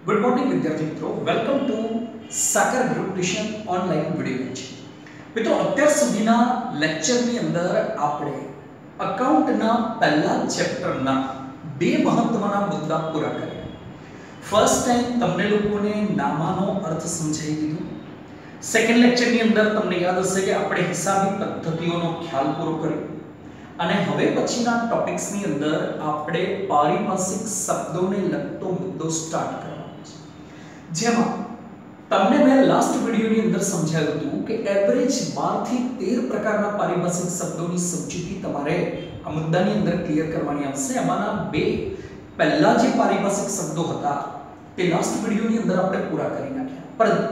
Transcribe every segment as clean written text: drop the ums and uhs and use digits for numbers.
Good morning विद्यार्थी मित्रों, welcome to સાકર group tuition online video lecture. મિત્રો અત્યાર સુધીના લેક્ચરની અંદર આપણે અકાઉન્ટના પહેલા ચેપ્ટરના બે મહત્વના મુદ્દા પૂરા કર્યા। ફર્સ્ટ ટાઈમ તમને લોકોને નામાનો અર્થ સમજાવી દીધો। સેકન્ડ લેક્ચરની અંદર તમને યાદ હશે કે આપણે હિસાબી પદ્ધતિઓનો ખ્યાલ પૂરો કર્યો અને હવે પછીના ટોપિક્સની અંદર આપણે પારિભાષિક શબ્દોને લગતો મુદ્દો સ્ટાર્ટ કરવાનો છે, જેમાં તમને મેં લાસ્ટ વિડિયોની અંદર સમજાવ્યું હતું કે એવરેજ 12 થી 13 પ્રકારના પારિભાષિક શબ્દોની સમજૂતી તમારે આ મુદ્દાની અંદર ક્લિયર કરવાની આવશે। આમાંના બે પહેલા જે પારિભાષિક શબ્દો હતા તે લાસ્ટ વિડિયોની અંદર આપણે પૂરા કરી નાખ્યા, પરંતુ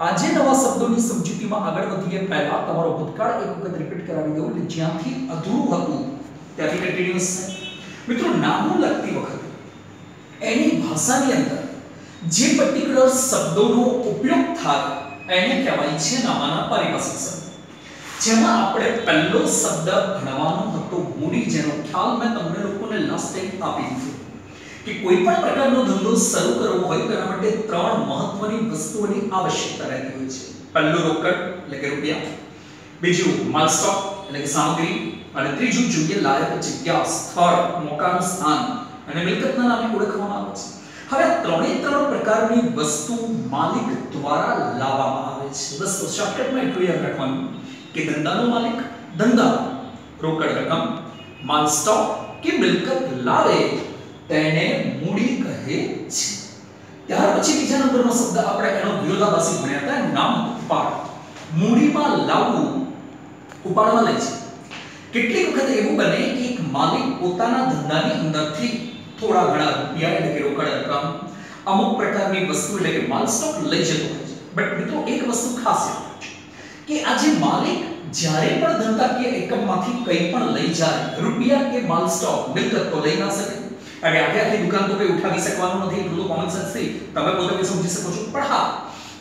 આજે નવા શબ્દોની સમજૂતીમાં આગળ વધીએ પહેલા તમારો ભૂતકાળ એક વખત રિપીટ કરાવી દઉં એટલે જ્યાંથી અધૂરું હતું ત્યાંથી કન્ટિન્યુઅસ છે। મિત્રો નામો લખતી વખતે એની ભાષાની અંદર જે પર્ટિક્યુલર શબ્દોનો ઉપયોગ થાય એને કહેવાય છે નામાના પારિભાષિક શબ્દ, જેમાં આપણે પહેલો શબ્દ ભણવાનો હતો મૂડી, જેનો ખ્યાલ મેં તમને લોકોને લાસ્ટ ટાઈમ આપી દીધો કે કોઈ પણ પ્રકારનો ધંધો શરૂ કરવો હોય તો એના માટે ત્રણ મહત્વની વસ્તુઓની આવશ્યકતા રહેતી હોય છે। પહેલું રોકડ એટલે કે રૂપિયા, બીજું માલ સ્ટોક એટલે કે સામગ્રી, અને ત્રીજું જોઈએ લાયક જગ્યા, સ્થળ, મોકાનું સ્થાન અને મિલકતના નામે ઓળખવામાં આવે છે। હવે ત્રણે ત્રણ પ્રકારની વસ્તુ માલિક દ્વારા લાવવામાં આવે છે। બસ શોર્ટકટમાં એટલું યાદ રાખવાનું કે ધંધાનો માલિક ધંધા રોકડ રકમ, માલ સ્ટોક કે મિલકત લાવે તેને મૂડી કહે છે। ત્યાર પછી બીજા નંબરનો શબ્દ આપણે એનો વિરોધાભાસી ભણ્યા હતા, નામ ઉપાડ। મૂડીમાં લાવવું ઉપાડવા લે છે। કેટલીક વખત એવું બને કે એક માલિક પોતાના ધંધાની અંદરથી થોડા ઘણા રૂપિયા એટલે કે રોકડ રકમ, અમુક પ્રકારની વસ્તુ એટલે કે માલ સ્ટોક લઈ જતો હોય છે। બટ મિત્રો એક વસ્તુ ખાસ યાદ રાખજો કે આ જે માલિક જ્યારે પણ ધંધાકીય એકમમાંથી કંઈ પણ લઈ જાય, રૂપિયા કે માલ સ્ટોક મિલકત તો લઈ ના શકે, અને આખી દુકાન તો કોઈ ઉઠાવી શકવાનું નથી, એટલું કોમન સેન્સ થી તમે પોતે બી સમજી શકો છો। પણ હા,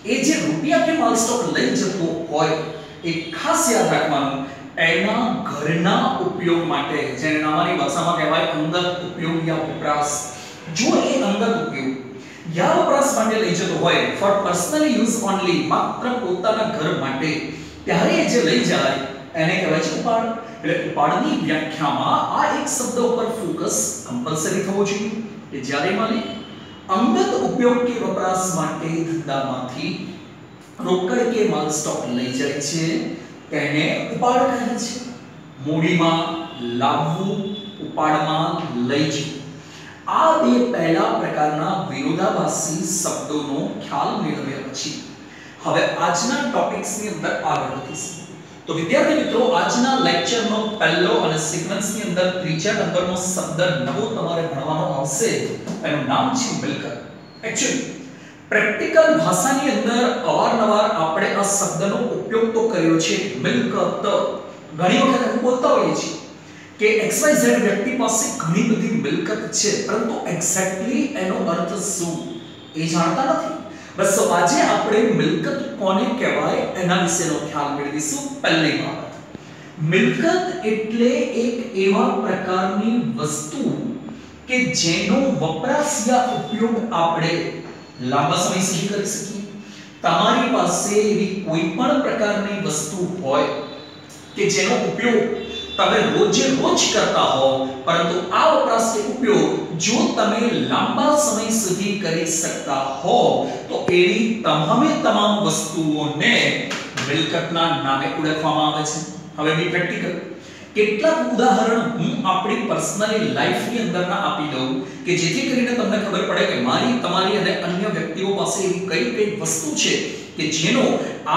એ જે રૂપિયા કે માલ સ્ટોક લઈ જતો હોય એ ખાસ યાદ રાખવાનું એના ઘરના ઉપયોગ માટે, જેને નામાની ભાષામાં કહેવાય અંગત ઉપયોગ યા વપરાશ। જો એ અંગત ઉપયોગ યા વપરાશ માટે લઈ જતો હોય, ફોર પર્સનલ યુઝ ઓન્લી, માત્ર પોતાના ઘર માટે, ત્યારે એ જે લઈ જાય એને કહેવાય છે ઉપાડ। એટલે ઉપાડની વ્યાખ્યામાં આ એક શબ્દ ઉપર ફોકસ કમ્પલસરી થવો જોઈએ કે જ્યારે માલિક અંગત ઉપયોગ કે વપરાશ માટે ધંધામાંથી રોકડ કે માલ સ્ટોક લઈ જાય છે તેને ઉપાડ કહે છે। મૂડીમાં લાવવું, ઉપાડમાં લઈ જવું, આ બે પહેલા પ્રકારના વિરોધાભાસી શબ્દોનો ખ્યાલ મેળવ્યા પછી હવે આજના ટોપિક્સની અંદર આગળ વધીશું। તો વિદ્યાર્થી મિત્રો, આજના લેક્ચરનો પહેલો અને સિક્વન્સની અંદર ત્રીજા નંબરનો શબ્દ નવો તમારે ભણવાનો આવશે, એનું નામ છે મિલકત। એક્ચ્યુઅલી પ્રેક્ટિકલ ભાષાની અંદર અવારનવાર આપણે આ શબ્દનો ઉપયોગ તો કર્યો છે, મિલકત। ઘણી વખત એવું બોલતા હોઈએ છીએ કે XYZ વ્યક્તિ પાસે ઘણી બધી મિલકત છે, પરંતુ એક્ઝેક્ટલી એનો અર્થ શું એ જાણતા નથી। બસ આજે આપણે મિલકત કોને કહેવાય એના વિશેનો ખ્યાલ મેળવીશું। પહેલી બાબત, મિલકત એટલે એક એવા પ્રકારની વસ્તુ કે જેનો વપરાશ યા ઉપયોગ આપણે લાંબા સમય સુધી કરી શકીએ। તમારી પાસે એવી કોઈ પણ પ્રકારની વસ્તુ હોય કે જેનો ઉપયોગ તમે રોજે રોજ કરતા હો, પરંતુ આ વપરાશ કે ઉપયોગ જો તમે લાંબા સમય સુધી કરી શકતા હો તો એવી તમામ વસ્તુઓને મિલકતના નામે ઓળખવામાં આવે છે। હવે બી પ્રેક્ટિકલ કેટલાક ઉદાહરણ હું આપણી પર્સનલી લાઈફની અંદરના આપી દઉં કે જેથી કરીને તમને ખબર પડે કે મારી, તમારી અને અન્ય વ્યક્તિઓ પાસે એવી કઈ કઈ વસ્તુ છે કે જેનો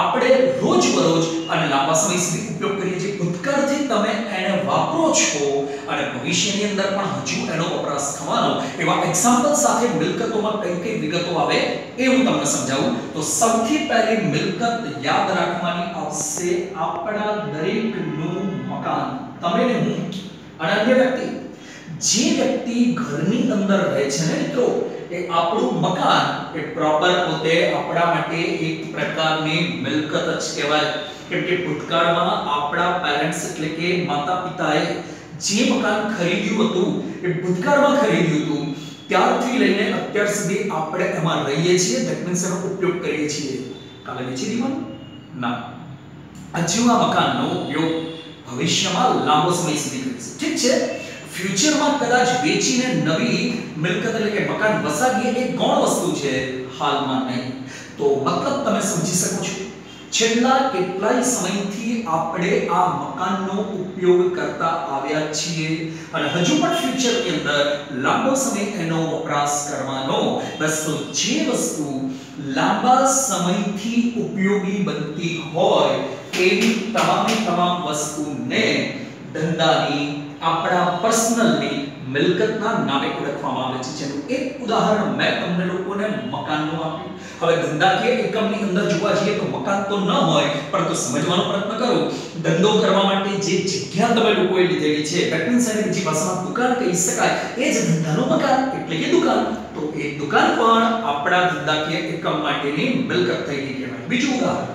આપણે રોજબરોજ અને લાંબા સમય સુધી ઉપયોગ કરીએ છીએ। ભૂતકાળથી તમે એને વાપરો છો અને ભવિષ્યની અંદર પણ હજુ એનો વપરાશ થવાનો, એવા એક્ઝામ્પલ સાથે મિલકતોમાં કઈ કઈ વિગતો આવે એ હું તમને સમજાવું। તો સૌથી પહેલી મિલકત યાદ રાખવાની આવશે આપણા દરેકનું મકાન। તમે ને હું અને અન્ય વ્યક્તિ, જે વ્યક્તિ ઘરની અંદર રહે છે ને મિત્રો, એ આપણું મકાન એ પ્રોપર પોતે આપણા માટે એક પ્રકારની મિલકત જ કહેવાય। કેમ કે ભૂતકાળમાં આપણા પેરેન્ટ્સ એટલે કે માતા પિતાએ જે મકાન ખરીદ્યું હતું એ ભૂતકાળમાં ખરીદ્યું હતું, ત્યારથી લઈને અત્યાર સુધી આપણે એમાં રહીએ છીએ, ધેટ મીન્સ એનો ઉપયોગ કરીએ છીએ. કાલે વેચી દેવાનું ના, હજુ આ મકાનનો ઉપયોગ ભવિષ્યમાં લાંબો સમય સુધી કરીશું. ઠીક છે, ફ્યુચરમાં કદાચ વેચીને નવી મિલકત એટલે કે મકાન વસાવીએ એ ગૌણ વસ્તુ છે, હાલમાં નહીં. તો મતલબ તમે સમજી શકો છો, છેલ્લા કેટલાય સમયથી આપણે આ મકાનનો ઉપયોગ કરતા આવ્યા છીએ અને હજુ પણ ફ્યુચરની અંદર લાંબો સમય એનો વપરાશ કરવાનો. બસ તો જે વસ્તુ લાંબા સમયથી ઉપયોગી બનતી હોય એવી તમામ વસ્તુને ધંધાની, આપણા પર્સનલની મિલકતના નામે ઓળખવામાં આવે છે. જેનું એક ઉદાહરણ મેં તમને લોકોને મકાનનું આપ્યું. હવે ધંધાકીય એકમની અંદર જોવા જઈએ તો મકાન તો ન હોય, પરંતુ સમજવાનો પ્રયત્ન કરો. ધંધો કરવા માટે જે જગ્યા તમે લોકોએ લીધેલી છે, ધેટ મીન્સ એને બીજી ભાષામાં દુકાન કહી શકાય, એ જ ધંધાનું મકાન એટલે કે દુકાન. તો એ દુકાન પણ આપણા ધંધાકીય એકમ માટેની મિલકત થઈ ગઈ કહેવાય. બીજું ઉદાહરણ,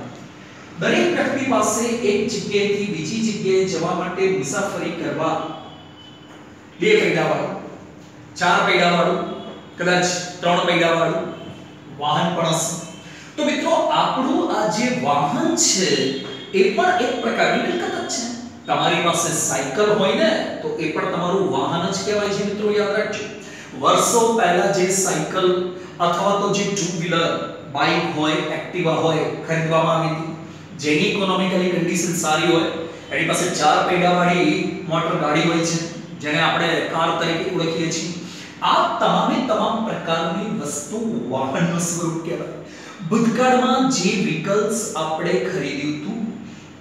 દરેક વ્યક્તિ પાસે એક જગ્યાએથી બીજી જગ્યાએ જવા માટે મુસાફરી કરવા 2 પૈડાવાળું, 4 પૈડાવાળું, કદાચ 3 પૈડાવાળું વાહન પણ હશે. તો મિત્રો આપણું આ જે વાહન છે એ પણ એક પ્રકારની મિલકત જ છે. તમારી પાસે સાયકલ હોય ને તો એ પણ તમારું વાહન જ કહેવાય છે. મિત્રો યાદ રાખજો, વર્ષો પહેલા જે સાયકલ અથવા તો જે ટુ વ્હીલર, બાઇક હોય, એક્ટિવા હોય ખરીદવામાં આવી હતી, જેની ઇકોનોમિકલી કન્ડિશન સારી હોય, એની પાસે 4 પૈડાવાળી મોટર ગાડી હોય છે, જેને આપણે કાર તરીકે ઓળખીએ છીએ. આ તમામ પ્રકારની વસ્તુ વાહનનું સ્વરૂપ કહેવાય. ભૂતકાળમાં જે વ્હીકલ્સ આપણે ખરીદ્યું હતું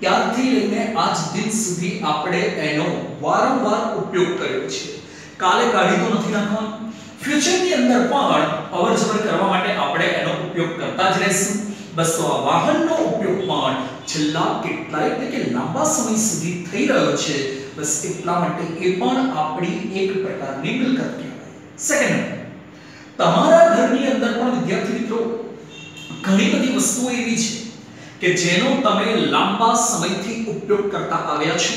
ત્યારથી લઈને આજ દિન સુધી આપણે એનો વારંવાર ઉપયોગ કર્યો છે. કાલે કાઢી તો નથી નાખવાનું, ફ્યુચરની અંદર પણ અવરજવર કરવા માટે આપણે એનો ઉપયોગ કરતા જ રહેશું. બસ તો આ વાહનનો ઉપયોગ પણ છેલ્લા કેટલાય એટલે કે લાંબા સમય સુધી થઈ રહ્યો છે. બસ એટલા માટે એ પણ આપણી એક પ્રકારની મિલકત કહેવાય. સેકન્ડ, તમારા ઘરની અંદર પણ વિદ્યાર્થી મિત્રો ઘણી બધી વસ્તુઓ એવી છે કે જેનો તમે લાંબા સમયથી ઉપયોગ કરતા આવ્યા છો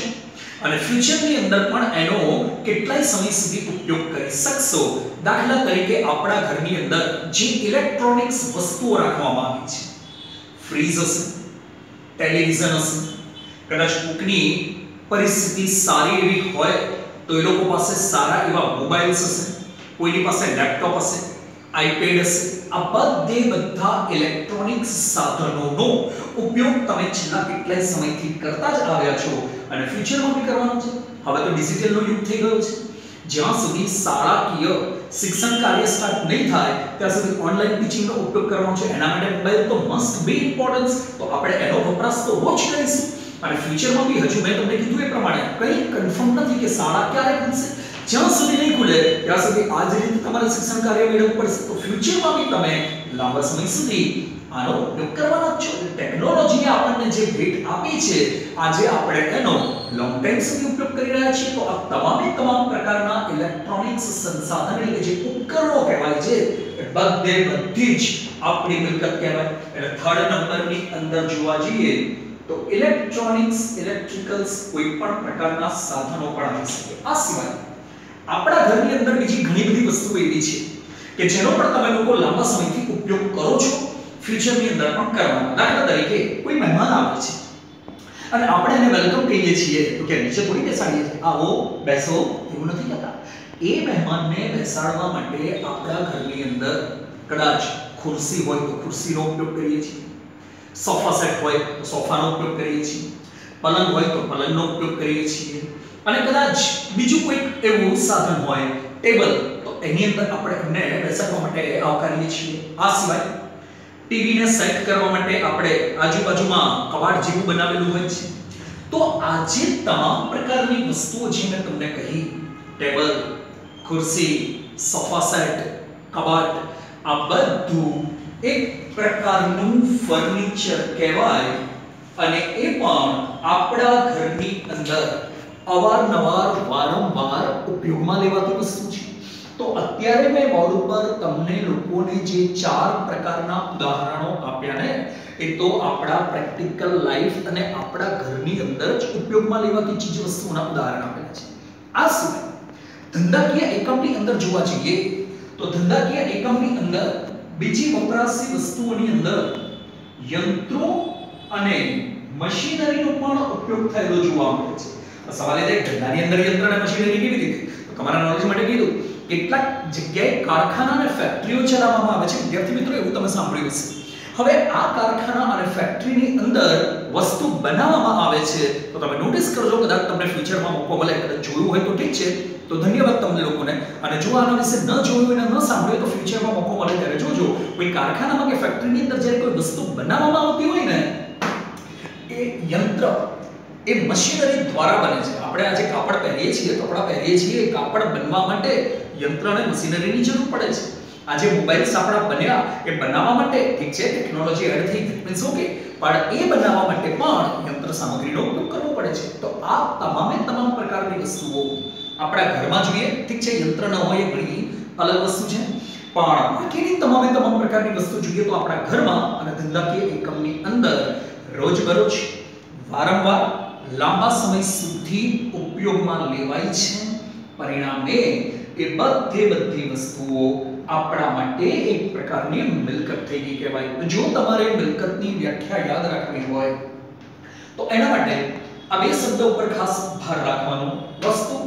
અને ફ્યુચરની અંદર પણ એનો કેટલાય સમય સુધી ઉપયોગ કરી શકશો. દાખલા તરીકે આપણા ઘરની અંદર જે ઇલેક્ટ્રોનિક્સ વસ્તુઓ રાખવામાં આવી છે, ફ્રીજ હશે, ટેલિવિઝન હશે, કદાચ કોકની પરિસ્થિતિ સારી એવી હોય તો એ લોકો પાસે સારા એવા મોબાઈલ્સ હશે, કોઈની પાસે લેપટોપ હશે, આઈપેડ હશે. આ બધા ઇલેક્ટ્રોનિક્સ સાધનોનો ઉપયોગ તમે છેલ્લા કેટલાય સમયથી કરતા જ આવ્યા છો અને ફ્યુચરમાં પણ કરવાનો છે. હવે તો ડિજિટલનો યુગ થઈ ગયો છે. જ્યાં સુધી શાળાકીય શિક્ષણ કાર્ય સ્ટાર્ટ નહીં થાય ત્યાં સુધી ઓનલાઈન ટીચિંગનો ઉપયોગ કરવાનો છે. એના માટે મોબાઈલ તો મસ્ટ બી ઇમ્પોર્ટન્સ. તો આપણે એનો વપરાશ તો રોજ કરીશું અને ફ્યુચરમાં બી હજુ મેં તમને કીધું એ પ્રમાણે કંઈ કન્ફર્મ નથી કે શાળા ક્યારે ખુલશે. જ્યાં સુધી નહીં ખુલે ત્યાં સુધી આ જ રીતે તમારે શિક્ષણ કાર્ય મેળવવું પડશે. તો ફ્યુચરમાં બી તમે લાંબા સમય સુધી આનો ઉપયોગ કરવાના જ છો. ટેકનોલોજીએ આપણને જે ભેટ આપી છે આજે આપણે એનો લોંગ ટાઈમ સુધી ઉપયોગ કરી રહ્યા છીએ. તો આ તમામ પ્રકારના ઇલેક્ટ્રોનિક્સ સંસાધન એટલે જે ઉપકરણો કહેવાય છે એ બધી જ આપણી મિલકત કહેવાય. એટલે થર્ડ નંબરની અંદર જોવા જઈએ તો ઇલેક્ટ્રોનિક્સ, ઇલેક્ટ્રિકલ્સ કોઈ પણ પ્રકારના સાધનો પણ આવી શકે. આ સિવાય આપણા ઘરની અંદર બીજી ઘણી બધી વસ્તુઓ એવી છે કે જેનો પણ તમે લોકો લાંબા સમયથી ઉપયોગ કરો છો, ફ્યુચરની અંદર પણ કરવાનો. દાખલા તરીકે કોઈ મહેમાન આવે છે અને આપણે એને વેલકમ કહીએ છીએ તો કે નીચે થોડી બેસાડીએ છીએ, આવો બેસો એવું નથી કહેતા. એ મહેમાનને બેસાડવા માટે આપણા ઘરની અંદર કદાચ ખુરશી હોય તો ખુરશીનો ઉપયોગ કરીએ છીએ, સોફા સેટ હોય તો સોફાનો ઉપયોગ કરીએ છીએ, પલંગ હોય તો પલંગનો ઉપયોગ કરીએ છીએ અને કદાચ બીજું કોઈક એવું સાધન હોય, ટેબલ, તો એની અંદર આપણે એમને બેસાડવા માટે આવકારીએ છીએ. આ સિવાય ટીવીને સેટ કરવા માટે આપણે આજુબાજુમાં કબાટ જેવું બનાવેલું હોય છે. તો આજે તમામ પ્રકારની વસ્તુઓ જે મેં તમને કહી, ટેબલ, ખુરશી, સોફા સેટ, કબાટ, આ બધું એક પ્રકારનું ફર્નિચર કહેવાય અને એ પણ આપણા ઘરની અંદર અવારનવાર વારંવાર ઉપયોગમાં લેવાતી વસ્તુ છે. તો અત્યારે મેં બોર્ડ ઉપર તમને લોકોને જે 4 પ્રકારના ઉદાહરણો આપ્યા ને એ તો આપણા પ્રેક્ટિકલ લાઈફ અને આપણા ઘરની અંદર જ ઉપયોગમાં લેવાતી ચીજ વસ્તુઓના ઉદાહરણ આપેલા છે. આ સિવાય ધંધાકીય એકમની અંદર જોવા જઈએ તો ધંધાકીય એકમની અંદર બીજી વપરાશી વસ્તુઓની અંદર યંત્રો અને મશીનરીનો પણ ઉપયોગ થયેલો જોવા મળે છે. સવાલ એ થાય ધંધાની અંદર યંત્ર અને મશીનરી કેવી રીતે? તો તમારા નોલેજ માટે કીધું કેટલાક જગ્યાએ કારખાના અને ફેક્ટરીઓ ચલાવવામાં આવે છે. વિદ્યાર્થી મિત્રો એવું તમે સાંભળ્યું હશે. હવે આ કારખાના અને ફેક્ટરીની અંદર વસ્તુ બનાવવામાં આવે છે તો તમે નોટિસ કરજો, કદાચ તમને ફ્યુચરમાં મોકો મળે, કદાચ જોયું હોય તો ઠીક છે, તો ધન્યવાદ તમને લોકોને. અને જો આના વિશે ન જોયું હોય અને ન સાંભળ્યું તો ફ્યુચરમાં મોકો મળે ત્યારે જોજો. કોઈ કારખાનામાં કે ફેક્ટરીની અંદર જ્યારે કોઈ વસ્તુ બનાવવામાં આવતી હોય ને એ યંત્ર એ મશીનરી દ્વારા બને છે. આપણે આજે કાપડ પહેરીએ છીએ, કપડાં પહેરીએ છીએ, કાપડ બનવા માટે યંત્ર અને મશીનરીની જરૂર પડે છે. આજે મોબાઈલ્સ આપણા બન્યા એ બનાવવા માટે ઠીક છે ટેકનોલોજી એડ થઈ મીન્સ ઓકે, પણ એ બનાવવા માટે પણ યંત્ર સામગ્રીનો ઉપયોગ કરવો પડે છે. તો આ તમામ પ્રકારની વસ્તુઓ આપણા ઘરમાં જોઈએ, ઠીક છે, યંત્ર ન હોય એ ઘણી અલગ વસ્તુ છે, પણ બાકીની તમામ પ્રકારની વસ્તુ જોઈએ તો આપણા ઘરમાં અને ધંધાકીય એકમની અંદર રોજબરોજ વારંવાર લાંબા સમય સુધી ઉપયોગમાં લેવાય છે. પરિણામે એ બધી વસ્તુઓ આપણા માટે એક પ્રકારની મિલકત થઈ ગઈ કહેવાય. જો તમારે મિલકતની વ્યાખ્યા યાદ રાખવી હોય તો એના માટે આ બે શબ્દો ઉપર ખાસ ભાર રાખવાનો. વસ્તુ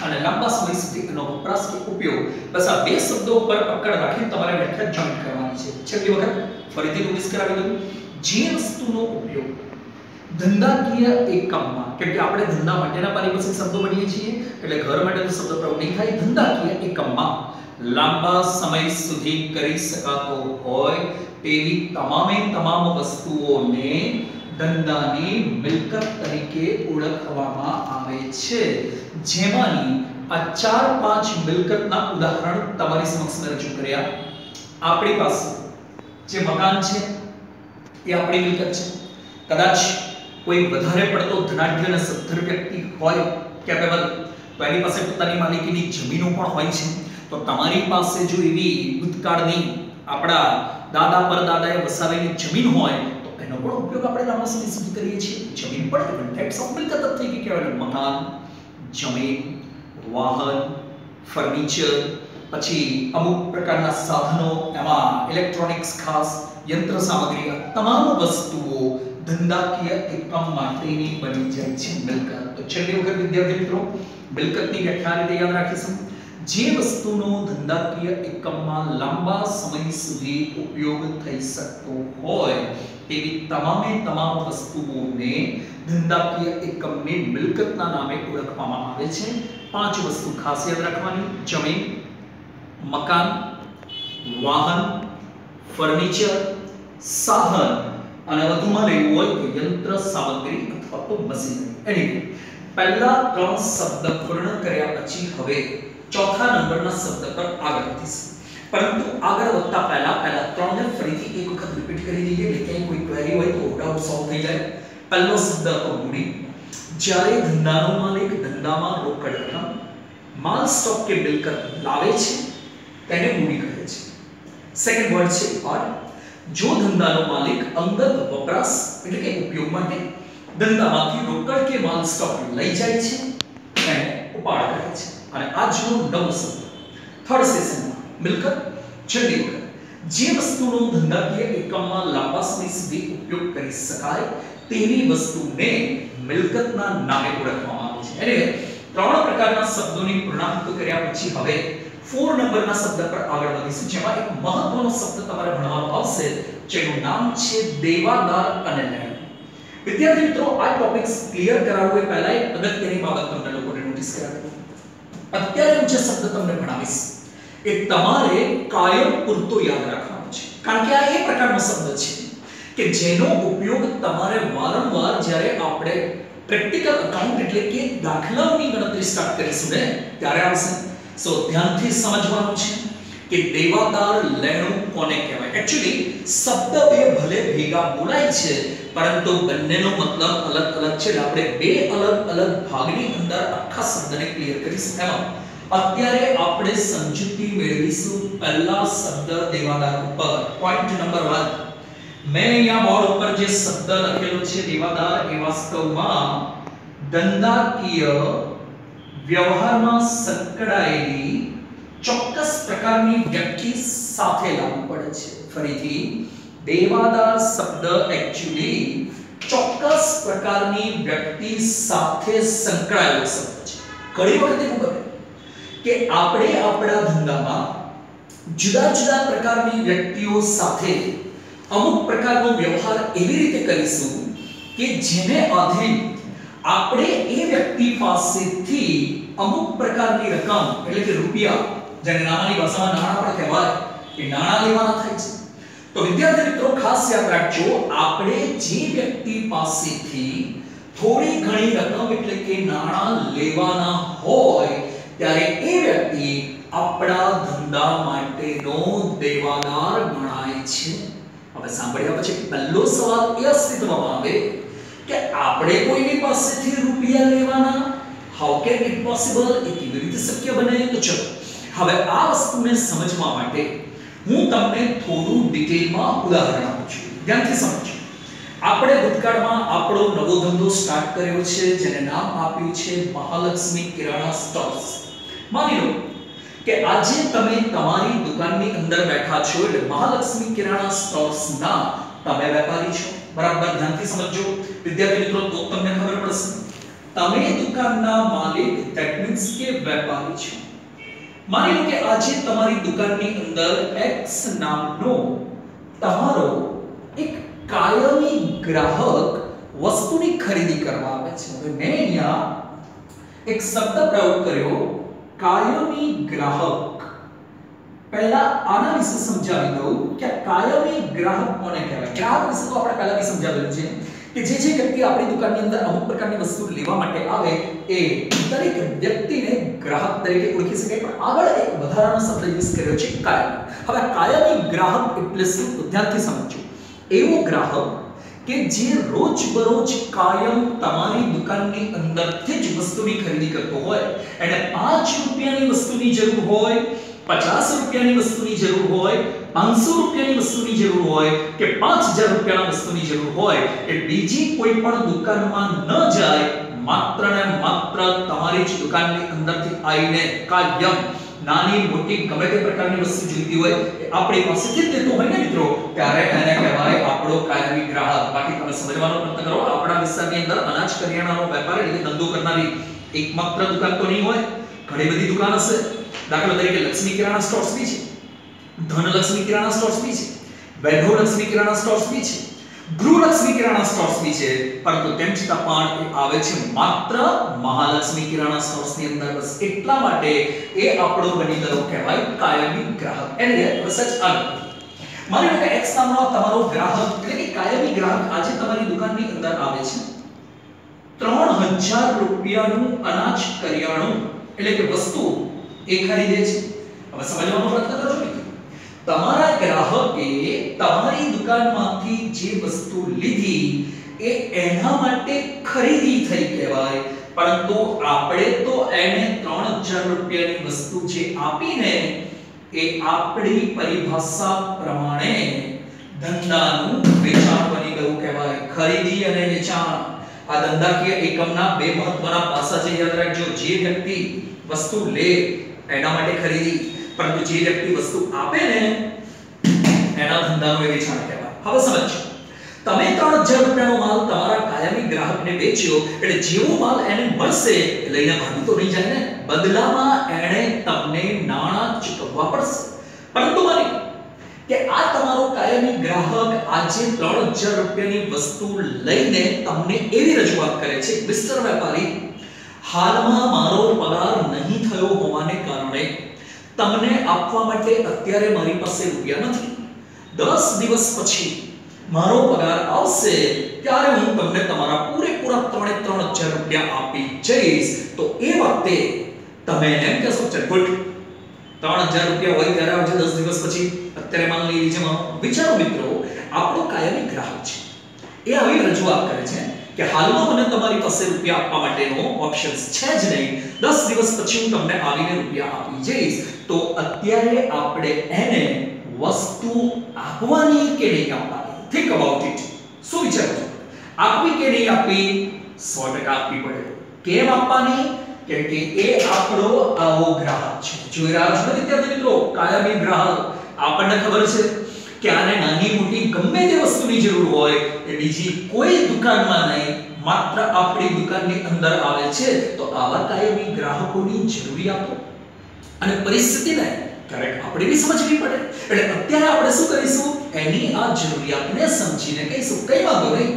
અને લાંબા સમય સુધી એનો વપરાશ કે ઉપયોગ, બસ આ બે શબ્દો ઉપર પકડ રાખીને તમારે વ્યાખ્યા જોઈન્ટ કરવાની છે. છેલ્લી વખત ફરીથી નોટિસ કરાવી દઉં, જે વસ્તુનો ઉપયોગ ધંધાકીય એકમમાં, કેમ કે આપણે ધંધા માટેના પારિભાષિક શબ્દો બનીએ છીએ એટલે ઘર માટેનો શબ્દ પ્રયોગ નહીં થાય, ધંધાકીય એકમમાં લાંબા સમય સુધી કરી શકાતો હોય તેવી તમામ વસ્તુઓને ધંધાની મિલકત તરીકે ઓળખવામાં આવે છે. જેમાંની આ 4-5 મિલકતના ઉદાહરણ તમારી સમક્ષ મેં રજૂ કર્યા. આપણી પાસે જે મકાન છે એ આપણી મિલકત છે. કદાચ કોઈ વધારે પડતો ધનાઢ્ય અને સદ્ધર વ્યક્તિ હોય કેપેબલ, તો એની પાસે પોતાની માલિકીની જમીનો પણ હોય છે. તો તમારી પાસે જો એવી ભૂતકાળની આપણા દાદા પરદાદાએ વસાવેલી જમીન હોય તો એનો પણ ઉપયોગ આપણે લાંબા સમય સુધી કરીએ છીએ. જમીન પણ ડિફરન્ટ ટાઈપ્સ ઓફ મિલકત થઈ ગઈ કહેવાય. મકાન, જમીન, વાહન, ફર્નિચર, પછી અમુક પ્રકારના સાધનો, એમાં ઇલેક્ટ્રોનિક્સ, ખાસ યંત્ર સામગ્રી, તમામ વસ્તુઓ ધંધાકીય એકમ માટેની બની જાય છે મિલકત. તો છેલ્લી વખત વિદ્યાર્થી મિત્રો મિલકતની વ્યાખ્યા રીતે યાદ રાખીશું. જે વસ્તુનો ધંધાકીય એકમમાં લાંબા સમય સુધી ઉપયોગ થઈ શકતો હોય તેવી તમામ વસ્તુઓને ધંધાકીય એકમની મિલકતના નામે ઓળખવામાં આવે છે. 5 વસ્તુ ખાસ યાદ રાખવાની: જમીન, મકાન, વાહન, ફર્નિચર, સાધન અને વધુમાં લેવું હોય તો યંત્ર સામગ્રી અથવા તો મશીનરી. એની પહેલા 3 શબ્દ પૂર્ણ કર્યા પછી હવે ચોથા નંબરના શબ્દ પર આગળ વધીશું. પરંતુ આગળ વધતા પહેલા 3 ને ફરીથી એક વખત રિપીટ કરી દઈએ એટલે ક્યાંય કોઈ ક્વેરી હોય તો ડાઉટ સોલ્વ થઈ જાય. પહેલો શબ્દ હતો મૂડી. જ્યારે ધંધાનો માલિક ધંધામાં રોકડ રકમ, માલ, સ્ટોક કે મિલકત લાવે છે તેને મૂડી કહે છે. સેકન્ડ વર્ડ છે ઉપાડ. જો ધંધાનો માલિક અંગત વપરાશ એટલે કે ઉપયોગ માટે ધંધામાંથી રોકડ કે માલ સ્ટોક લઈ જાય છે તેને ઉપાડ કહે છે. અને આજનો નવો શબ્દ થર્ડ સેશનમાં મિલકત. છેલ્લી વખત જે વસ્તુનો ધંધાકીય એકમમાં લાંબા સમય સુધી ઉપયોગ કરી શકાય તેવી વસ્તુને મિલકતના નામે ઓળખવામાં આવે છે. એટલે 3 પ્રકારના શબ્દોની પૂર્ણાંક કર્યા પછી હવે 4 નંબરના શબ્દ પર આગળ વધીશું, જેમાં એક મહત્વનો શબ્દ તમારે ભણવાનો આવશે જેનું નામ છે દેવાદાર અને લેણ. વિદ્યાર્થી મિત્રો આ ટોપિક્સ ક્લિયર કરાવવું એ પહેલા એક અગત્યની બાબત તમને લોકોને નોટિસ કરાવી. અત્યારે હું જે શબ્દ તમને ભણાવીશ એ તમારે કાયમ પૂરતો યાદ રાખવાનો છે, કારણ કે આ એ પ્રકારનો શબ્દ છે કે જેનો ઉપયોગ તમારે વારંવાર જ્યારે આપણે પ્રેક્ટિકલ અકાઉન્ટ એટલે કે દાખલાઓની ગણતરી સ્ટાર્ટ કરીશું ને ત્યારે આવશે. સો ધ્યાનથી સમજવાનું છે કે દેવાદાર લેણું કોને કહેવાય. એક્ચ્યુઅલી શબ્દ બે ભલે ભેગા બોલાય છે પરંતુ બંનેનો મતલબ અલગ છે. આપણે બે અલગ ભાગની અંદર આખા શબ્દને ક્લિયર કરીશું. એમાં અત્યારે આપણે સમજૂતી મેળવીશું પહેલા શબ્દ દેવાદાર ઉપર. પોઈન્ટ નંબર 1, મેં અહીંયા બોર્ડ ઉપર જે શબ્દ લખેલો છે દેવાદાર એ વાસ્તવમાં ધંધાકીય વ્યવહારમાં સંકળાયેલી ચોક્કસ પ્રકારની વ્યક્તિ સાથે લાગુ પડે છે. ફરીથી દેવાદાર શબ્દ એક્ચ્યુઅલી ચોક્કસ પ્રકારની વ્યક્તિ સાથે સંકળાયેલો શબ્દ છે. ઘણી વખત એવું બને કે આપણે આપણા ધંધામાં જુદા જુદા પ્રકારની વ્યક્તિઓ સાથે અમુક પ્રકારનો વ્યવહાર એવી રીતે કરીશું કે જેને આધીન આપણે એ વ્યક્તિ પાસેથી અમુક પ્રકારની રકમ એટલે કે રૂપિયા, જેને નાણાંની ભાષામાં નાણાં પણ કહેવાય, એ નાણાં લેવાના થાય છે. તો વિદ્યાર્થી મિત્રો ખાસ યાદ રાખજો, આપણે જે વ્યક્તિ પાસેથી થોડી ઘણી રકમ એટલે કે નાણાં લેવાના હોય ત્યારે એ વ્યક્તિ આપણા ધંધા માટેનો દેવાદાર ગણાય છે. હવે સાંભળ્યા પછી પહેલો સવાલ એ અસ્તિત્વમાં આવે કે આપણે કોઈની પાસેથી રૂપિયા લેવાના, હાઉ કેન ઇટ પોસિબલ, એ કેવી રીતે શક્ય બને? તો ચલો હવે આ વસ્તુને સમજવા માટે હું તમને થોડું ડિટેલમાં ઉદાહરણ આપું છું. ધ્યાનથી સમજો. આપણે ભૂતકાળમાં આપણો નવો ધંધો સ્ટાર્ટ કર્યો છે જેને નામ આપ્યું છે મહાલક્ષ્મી કિરાણા સ્ટોર્સ. માની લો કે આજે તમે તમારી દુકાનની અંદર બેઠા છો, એટલે મહાલક્ષ્મી કિરાણા સ્ટોર્સના તમે વેપારી છો. બરાબર ધ્યાનથી સમજો વિદ્યાર્થી મિત્રો, તો તમને ખબર પડશે. તમે દુકાનના માલિક, ધેટ મીન્સ કે વેપારી છો. માની લો કે આજે તમારી દુકાનની અંદર X નામનો તમારો એક કાયમી ગ્રાહક વસ્તુની ખરીદી કરવા આવે છે. હવે મેં અહીંયા એક શબ્દ પ્રયોગ કર્યો, કાયમી ગ્રાહક. પહેલા આના વિશે સમજાવી દઉં કે કાયમી ગ્રાહક કોને કહેવાય. ગ્રાહક વિશે તો આપણે પહેલાથી સમજાવેલું છે કે જે વ્યક્તિ આપણી દુકાનની અંદર અમુક પ્રકારની વસ્તુ લેવા માટે આવે એ દરેક વ્યક્તિને ગ્રાહક તરીકે ઓળખી શકાય. પણ આગળ એક વધારાનો શબ્દ યુઝ કર્યો છે કાયમી. હવે કાયમી ગ્રાહક એટલે શું? તો ધ્યાનથી સમજો. એવો ગ્રાહક કે જે રોજબરોજ કાયમ તમારી દુકાનની અંદરથી જ વસ્તુની ખરીદી કરતો હોય, એને 5 રૂપિયાની વસ્તુની જરૂર હોય, 50 રૂપિયાની વસ્તુની જરૂર હોય, 500 રૂપિયાની વસ્તુની જરૂર હોય કે 5000 રૂપિયાના વસ્તુની જરૂર હોય, એ બીજી કોઈ પણ દુકાનમાં ન જાય, માત્ર ને માત્ર તમારી જ દુકાનની અંદરથી આવીને કાયમ નાની મોટી ગમે તે પ્રકારની વસ્તુ જોઈતી હોય એ આપણી પાસેથી જ લેતો હોય ને મિત્રો, ત્યારે એને કહેવાય આપણો કાયમી ગ્રાહક. બાકી તમે સમજવાનો પ્રયત્ન કરો, આપણા વિસ્તારની અંદર અનાજ કરિયાણાનો વેપાર એટલે ધંધો કરનારી એકમાત્ર દુકાન તો નહીં હોય, ઘણી બધી દુકાન હશે. દાખલા તરીકે લક્ષ્મી કિરાણા સ્ટોર્સ બી છે, ધનલક્ષ્મી કિરાણા સ્ટોર્સ બી છે, વૈભવલક્ષ્મી કિરાણા સ્ટોર્સ બી છે, ગૃહલક્ષ્મી કિરાણા સ્ટોર્સ બી છે. પરંતુ તેમ છતાં પણ એ આવે છે માત્ર મહાલક્ષ્મી કિરાણા સ્ટોર્સની અંદર. બસ એટલા માટે એ આપણો બની ગયો કહેવાય કાયમી ગ્રાહક. એટલે સચ આગળ માની લો કે X નામનો તમારો ગ્રાહક એટલે કે કાયમી ગ્રાહક આજે તમારી દુકાનની અંદર આવે છે, 3000 રૂપિયાનું અનાજ કરિયાણું એટલે કે વસ્તુ એ ખરીદે છે. હવે સમજવાનો પ્રયત્ન કરજો મિત્રો. તમારા ગ્રાહકે તમારી દુકાનમાંથી જે વસ્તુ લીધી એ એના માટે ખરીદી થઈ કહેવાય. પરંતુ આપણે તો એને 3000 રૂપિયાની વસ્તુ જે આપીને એ આપણી પરિભાષા પ્રમાણે ધંધાનું વેચાણ બની ગયું કહેવાય. ખરીદી અને વેચાણ આ ધંધાકીય એકમના બે મહત્વના પાસા છે, યાદ રાખજો. જે વ્યક્તિ વસ્તુ લે એના માટે ખરીદી, પરંતુ જે વ્યક્તિ વસ્તુ આપે ને એના ધંધાનું વેચાણ કહેવાય. હવે સમજો, તમે 3000 રૂપિયાનો માલ તમારા કાયમી ગ્રાહકને વેચ્યો, એટલે જેવો માલ એને મળશે એ લઈને ભાગી તો નહીં જાય ને, બદલામાં એને તમને નાણાં ચૂકવવા પડશે. પરંતુ માની કે આ તમારો કાયમી ગ્રાહક આજે 3000 રૂપિયાની વસ્તુ લઈને તમને એવી રજૂઆત કરે છે, મિસ્ટર વેપારી, હાલમાં મારો પગાર નહીં થયો હોવાને કારણે તમને આપવા માટે અત્યારે મારી પાસે રૂપિયા નથી. 10 દિવસ પછી મારો પગાર આવશે ત્યારે હું તમને તમારા પૂરેપૂરા 3000 રૂપિયા આપી જઈશ. તો એ વખતે તમે એમ કહેશો ચટપટ 3000 રૂપિયા હોય ત્યારે આવજો 10 દિવસ પછી, અત્યારે માલ લઈ લીજે. વિચારો મિત્રો, આપણો કાયમી ગ્રાહક છે, એ આવી રજૂઆત કરે છે કે હાલમાં મને તમારી પાસે રૂપિયા આપવા માટેનો ઓપ્શન્સ છે જ નહીં, 10 દિવસ પછી હું તમને આવીને રૂપિયા આપી જઈશ. તો અત્યારે આપણે એને વસ્તુ આપવાની કે નહીં આપવાની, થિંક અબાઉટ ઇટ. શું વિચારો છો? આપવી કે નહીં આપવી? 100% આપવી પડે. કેમ આપવાની? કે એ આપણો આવો ગ્રાહક છે. જોઈ રહ્યા છો વિદ્યાર્થી મિત્રો, કાયમી ગ્રાહક. આપણને ખબર છે કે આને નાની મોટી ગમે તે વસ્તુની જરૂર હોય એ બીજી કોઈ દુકાનમાં નહીં, માત્ર આપણી દુકાનની અંદર આવે છે. તો આવા કાયમી ગ્રાહકોની જરૂરિયાતો અને પરિસ્થિતિને ક્યારેક આપણે બી સમજવી પડે. એટલે અત્યારે આપણે શું કરીશું, એની આ જરૂરિયાતને સમજીને કહીશું કઈ વાંધો નહીં,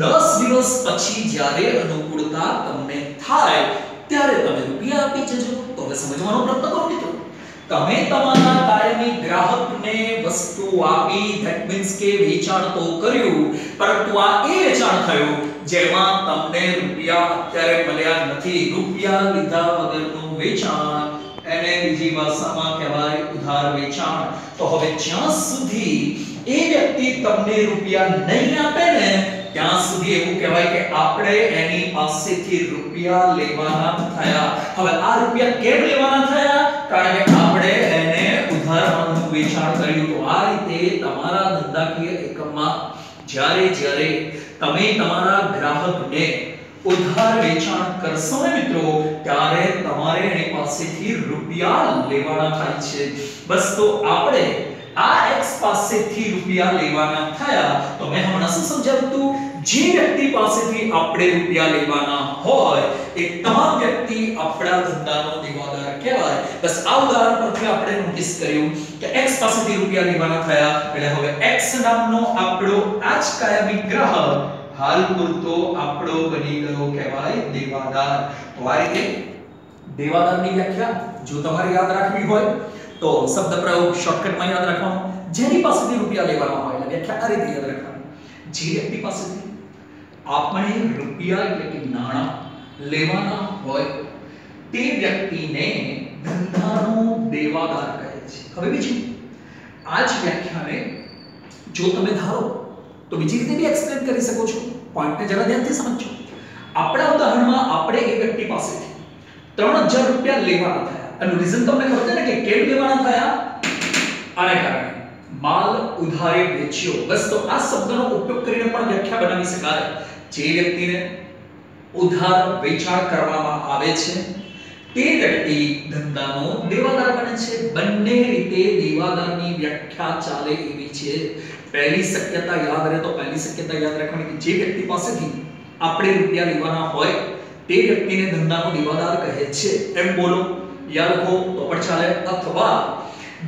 10 દિવસ પછી જ્યારે અનુકૂળતા તમને થાય ત્યારે તમે રૂપિયા આપી જજો. તો હવે સમજવાનો પ્રયત્ન કરો મિત્રો. તમે તમારા કાયમી ગ્રાહકને વસ્તુ આપી, ધેટ મીન્સ કે વેચાણ તો કર્યું, પરંતુ આ એ વેચાણ થયું જેમાં તમને રૂપિયા અત્યારે મળ્યા નથી. રૂપિયા લીધા વગરનું વેચાણ, એને બીજી ભાષામાં કહેવાય ઉધાર વેચાણ. તો હવે જ્યાં સુધી એ વ્યક્તિ તમને રૂપિયા નહીં આપે ને ત્યાં સુધી એવું કહેવાય કે આપણે એની પાસેથી રૂપિયા લેવાના થયા. હવે આ રૂપિયા કેમ લેવાના થયા? કારણ કે આપણે એને ઉધારનું વેચાણ કર્યું. તો આ રીતે તમારા ધંધાકીય એકમમાં જ્યારે તમે તમારા ગ્રાહકને ઉધાર વેચાણ કરશો ને મિત્રો, ત્યારે તમારે એની પાસેથી રૂપિયા લેવાના થાય છે. બસ તો આપણે આ x પાસેથી રૂપિયા લેવાના થયા. તો મેં હમણાં શું સમજાવ્યું હતું, જે વ્યક્તિ પાસેથી આપણે રૂપિયા લેવાના હોય એ તમામ વ્યક્તિ આપણા ધંધાનો દેવાદાર કહેવાય. બસ આ ઉદાહરણ પરથી આપણે નોટિસ કર્યું કે x પાસેથી રૂપિયા લેવાના થયા, એટલે હવે x નામનો આપણો આ જ કાયમી ગ્રાહક હાલ પૂરતો આપણો બની ગયો કહેવાય દેવાદાર. તો આ રીતે દેવાદારની વ્યાખ્યા જો તમારે યાદ રાખવી હોય તો શબ્દ પ્રયોગ શોર્ટકટમાં યાદ રાખવાનો. જેની પાસેથી રૂપિયા લેવાના હોય એટલે વ્યાખ્યા આ રીતે યાદ રાખવાની. જે વ્યક્તિ પાસેથી આપણે રૂપિયા એટલે કે નાણાં લેવાના હોય તે વ્યક્તિને ધંધાનો દેવાદાર કહે છે. હવે બીજું આ જ વ્યાખ્યાને જો તમે ધારો તો બીજી રીતે બી એક્સપ્લેન કરી શકો છો. પોઈન્ટને જરા ધ્યાનથી સમજો. આપણા ઉદાહરણમાં આપણે એક વ્યક્તિ પાસેથી 3000 રૂપિયા લેવાના થયા. એનું રીઝન તમને ખબર છે ને કે કેમ લેવાના થયા? આને કારણે માલ ઉધારે વેચ્યો. બસ તો આ શબ્દનો ઉપયોગ કરીને પણ વ્યાખ્યા બનાવી શકાય. જે વ્યક્તિને ઉધાર વેચાણ કરવામાં આવે છે તે વ્યક્તિ ધંધાનો દેવાદાર બને છે. બંને રીતે દેવાદારની વ્યાખ્યા ચાલે એવી છે. પહેલી શક્યતા યાદ રહે તો પહેલી શક્યતા યાદ રાખવાની કે જે વ્યક્તિ પાસેથી આપણે રૂપિયા લેવાના હોય તે વ્યક્તિને ધંધાનો દેવાદાર કહે છે. એમ બોલો, યાદ રાખો તો પણ ચાલે. અથવા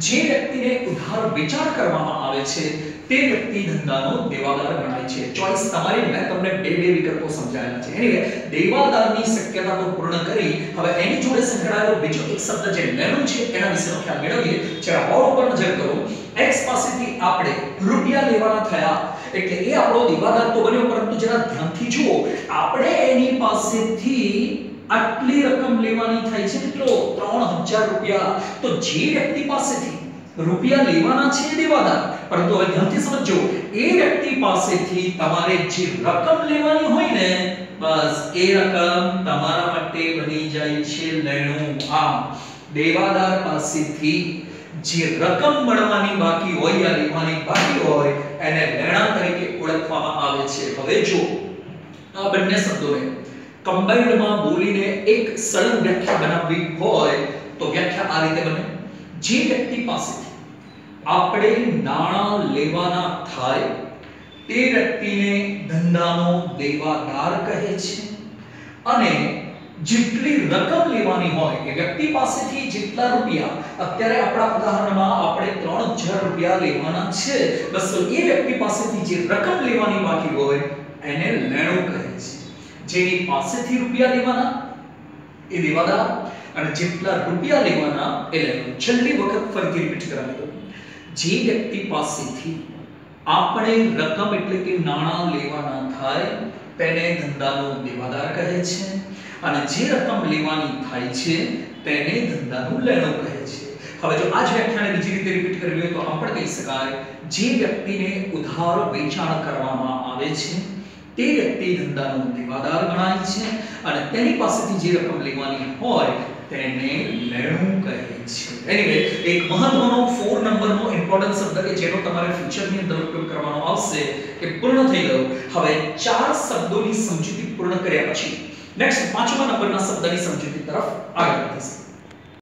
જે વ્યક્તિને ઉધાર વેચાણ કરવામાં આવે છે તે વ્યક્તિ ધંધાનો દેવાદાર ગણાય છે. ચોઈસ તમારી. મેં તમને બે વિકલ્પો સમજાવ્યા છે. એનીવે દેવાદારની શક્યતા તો પૂર્ણ કરી. હવે એની જોડે સંકળાયેલો બીજો એક શબ્દ જે લેણું છે એના વિશેનો ખ્યાલ મેળવીએ. જરા બોર્ડ ઉપર નજર કરો. x પાસેથી આપણે રૂપિયા લેવાના થયા એટલે એ આપણો દેવાદાર તો બન્યો, પરંતુ જરા ધ્યાનથી જુઓ, આપણે એની પાસેથી આટલી રકમ લેવાની થાય છે મિત્રો, 3000 રૂપિયા. તો જે વ્યક્તિ પાસેથી રૂપિયા લેવાના છે દેવાદાર, પરંતુ હવે ધ્યાનથી સમજો, એ વ્યક્તિ પાસેથી તમારે જે રકમ લેવાની હોય ને બસ એ રકમ તમારા માટે બની જાય છે લેણું. આમ દેવાદાર પાસેથી જે રકમ મળવાની બાકી હોય યા લેવાની બાકી હોય એને લેણા તરીકે ઓળખવામાં આવે છે. હવે જો આ બંને શબ્દોને કમ્બાઇન્ડમાં બોલીને એક સરળ વ્યાખ્યા બનાવવી હોય તો વ્યાખ્યા આ રીતે બને. જે વ્યક્તિ પાસેથી આપણે નાણાં લેવાના થાય તે વ્યક્તિને ધંધાનો દેવાદાર કહે છે. અને જેટલી રકમ લેવાની હોય એ વ્યક્તિ પાસેથી જેટલા રૂપિયા, અત્યારે આપણા ઉદાહરણમાં આપણે 3000 રૂપિયા લેવાના છે, બસ એ વ્યક્તિ પાસેથી જે રકમ લેવાની બાકી હોય એને લેણું કહે છે. જેની પાસેથી રૂપિયા લેવાના એ દેવાદાર અને જેટલા રૂપિયા લેવાના એ લેણું. છેલ્લી વખત ફરીથી રિપીટ કરાવી દઉં. જે વ્યક્તિ પાસેથી આપણે રકમ એટલે કે નાણાં લેવાના થાય તેને ધંધાનો દેવાદાર કહે છે. અને જે રકમ લેવાની થાય છે તેને ધંધાનું લેણું કહે છે. હવે જો આ જ વ્યાખ્યાને બીજી રીતે રિપીટ કરવી હોય તો આમ પણ કહી શકાય, જે વ્યક્તિને ઉધાર વેચાણ કરવામાં આવે છે તે વ્યક્તિ ધંધાનો દેવાદાર ગણાય છે અને તેની પાસેથી જે રકમ લેવાની હોય તેને લેણું કહે છે. એનીવે એક મહત્વનો 4 નંબરનો ઇમ્પોર્ટન્ટ શબ્દ કે જેનો તમારે ફ્યુચરની અંદર ઉપયોગ કરવાનો આવશે એ પૂર્ણ થઈ ગયો. હવે 4 શબ્દોની સમજૂતી પૂર્ણ કર્યા પછી નેક્સ્ટ પાંચમા નંબરના શબ્દની સમજૂતી તરફ આગળ વધીશું.